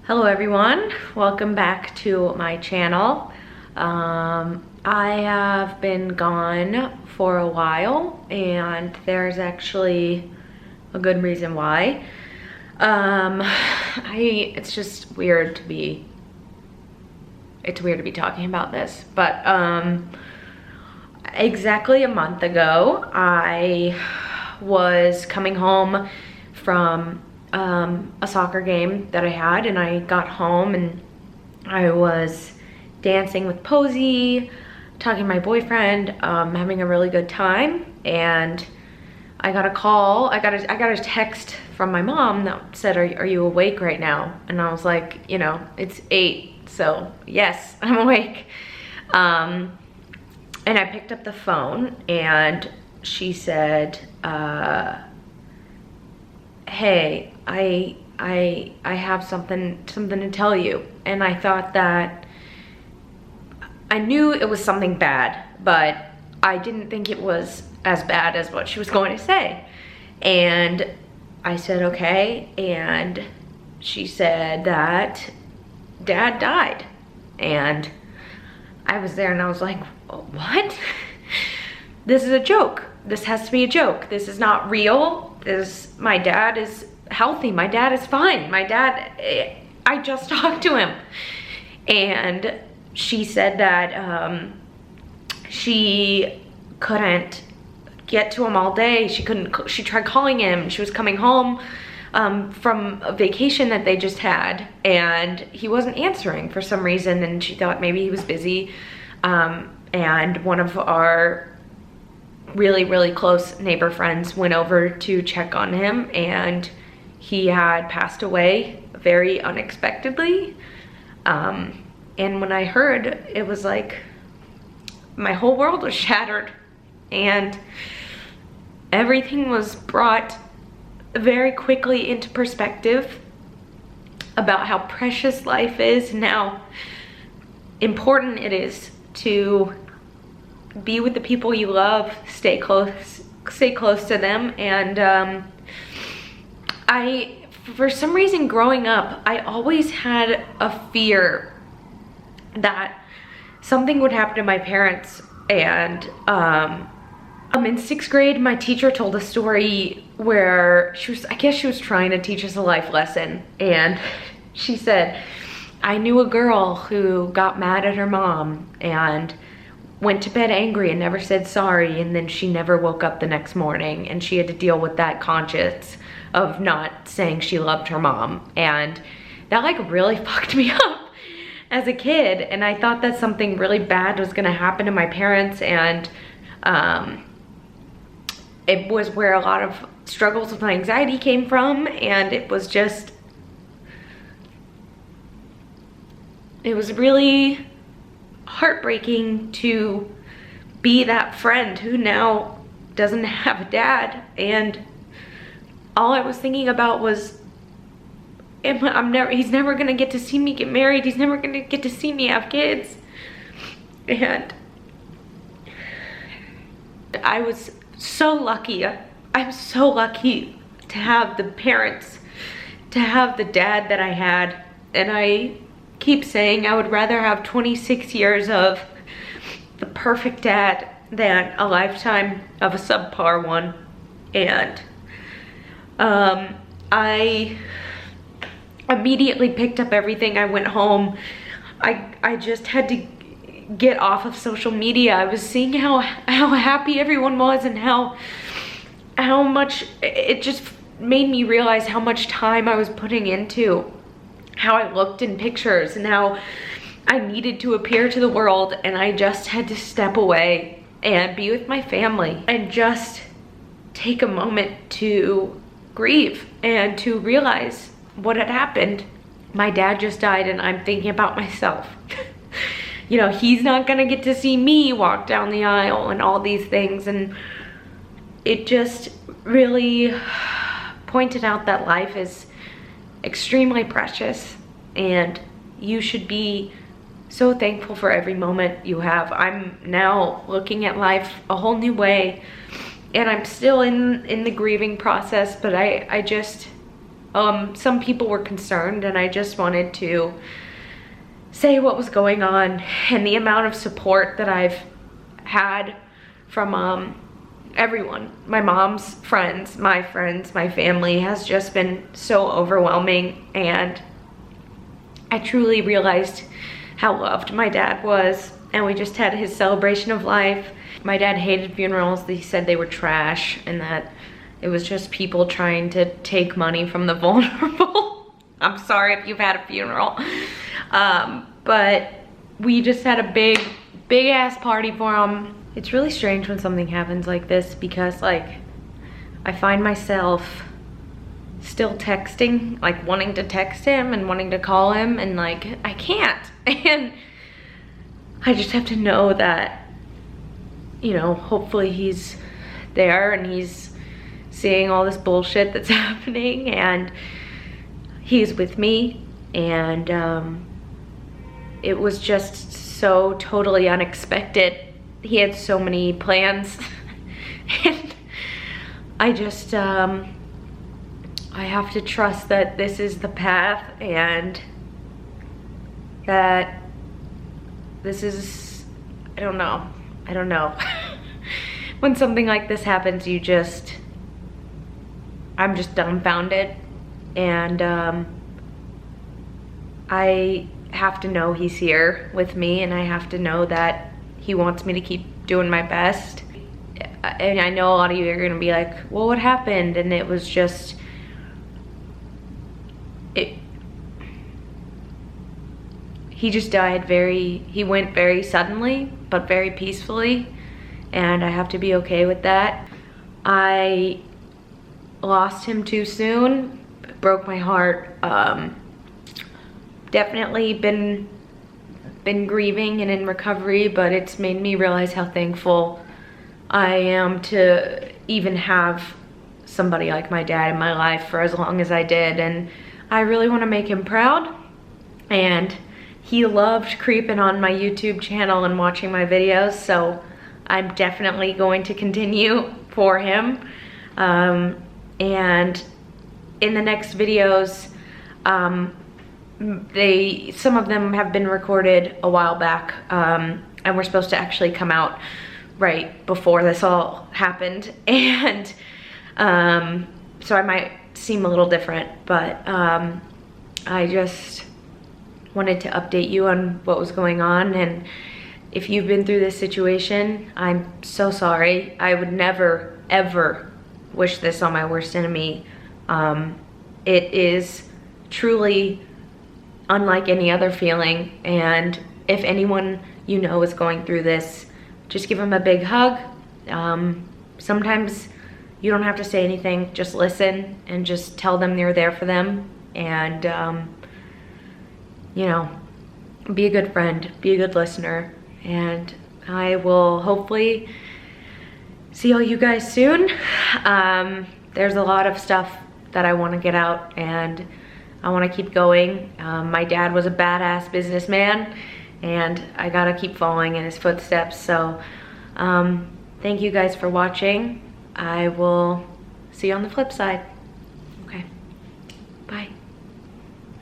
Hello everyone, welcome back to my channel. I have been gone for a while and there's actually a good reason why. It's just weird to be, talking about this, but exactly a month ago, I was coming home from a soccer game that I had, and I got home and I was dancing with Posey, talking to my boyfriend, having a really good time, and I got a call. I got a text from my mom that said, are you awake right now? And I was like, you know, it's 8, so yes, I'm awake. And I picked up the phone and she said, hey, I have something to tell you. And I thought that, I knew it was something bad, but I didn't think it was as bad as what she was going to say. And I said, okay. And she said that Dad died. And I was there and I was like, what? This is a joke. This has to be a joke. This is not real. My dad is healthy. My dad is fine. My dad, I just talked to him. And she said that she couldn't get to him all day. She tried calling him. She was coming home from a vacation that they just had, and he wasn't answering for some reason, and she thought maybe he was busy. And one of our really close neighbor friends went over to check on him, and he had passed away very unexpectedly. And when I heard, it was like my whole world was shattered, and everything was brought very quickly into perspective about how precious life is and how important it is to be with the people you love, stay close to them. And for some reason growing up, I always had a fear that something would happen to my parents. And in 6th grade, my teacher told a story where I guess she was trying to teach us a life lesson. And she said, I knew a girl who got mad at her mom and went to bed angry and never said sorry, and then she never woke up the next morning, and she had to deal with that conscience of not saying she loved her mom. And that like really fucked me up as a kid, and I thought that something really bad was gonna happen to my parents. And it was where a lot of struggles with my anxiety came from, and it was really heartbreaking to be that friend who now doesn't have a dad. And all I was thinking about was, he's never gonna get to see me get married. He's never gonna get to see me have kids. And I was so lucky. I'm so lucky to have the parents, to have the dad that I had. And I keep saying I would rather have 26 years of the perfect dad than a lifetime of a subpar one. And I immediately picked up everything. I went home. I just had to get off of social media. I was seeing how happy everyone was, and how much it just made me realize how much time I was putting into how I looked in pictures and how I needed to appear to the world. And I just had to step away and be with my family and just take a moment to grieve and to realize what had happened. My dad just died, and I'm thinking about myself. You know, he's not gonna get to see me walk down the aisle and all these things. And it just really pointed out that life is extremely precious, and you should be so thankful for every moment you have. I'm now looking at life a whole new way, and I'm still in the grieving process, but I just some people were concerned, and I just wanted to say what was going on, and the amount of support that I've had from everyone. My mom's friends, my family has just been so overwhelming, and I truly realized how loved my dad was, and we just had his celebration of life. My dad hated funerals. He said they were trash and that it was just people trying to take money from the vulnerable. I'm sorry if you've had a funeral. But we just had a big ass party for him. It's really strange when something happens like this, because like I find myself still texting, like wanting to text him and wanting to call him, and like I can't. And I just have to know that, you know, hopefully he's there and he's seeing all this bullshit that's happening, and he's with me. And it was just so totally unexpected. He had so many plans and I just I have to trust that this is the path, and that this is, I don't know. When something like this happens, I'm just dumbfounded, and I have to know he's here with me, and I have to know that he wants me to keep doing my best. And I know a lot of you are gonna be like, well, what happened? And it was just, he just died he went very suddenly, but very peacefully, and I have to be okay with that. I lost him too soon. It broke my heart. Definitely been grieving and in recovery, but it's made me realize how thankful I am to even have somebody like my dad in my life for as long as I did. And I really want to make him proud, and he loved creeping on my YouTube channel and watching my videos, so I'm definitely going to continue for him. And in the next videos, some of them have been recorded a while back, and we're supposed to actually come out right before this all happened. And so I might seem a little different, but I just wanted to update you on what was going on. And if you've been through this situation, I'm so sorry. I would never, ever wish this on my worst enemy. It is truly unlike any other feeling, and if anyone you know is going through this, just give them a big hug. Sometimes you don't have to say anything, just listen and just tell them you're there for them, and you know, be a good friend, be a good listener, and I will hopefully see all you guys soon. There's a lot of stuff that I want to get out, and I want to keep going. My dad was a badass businessman, and I gotta keep following in his footsteps. So thank you guys for watching. I will see you on the flip side. Okay, bye.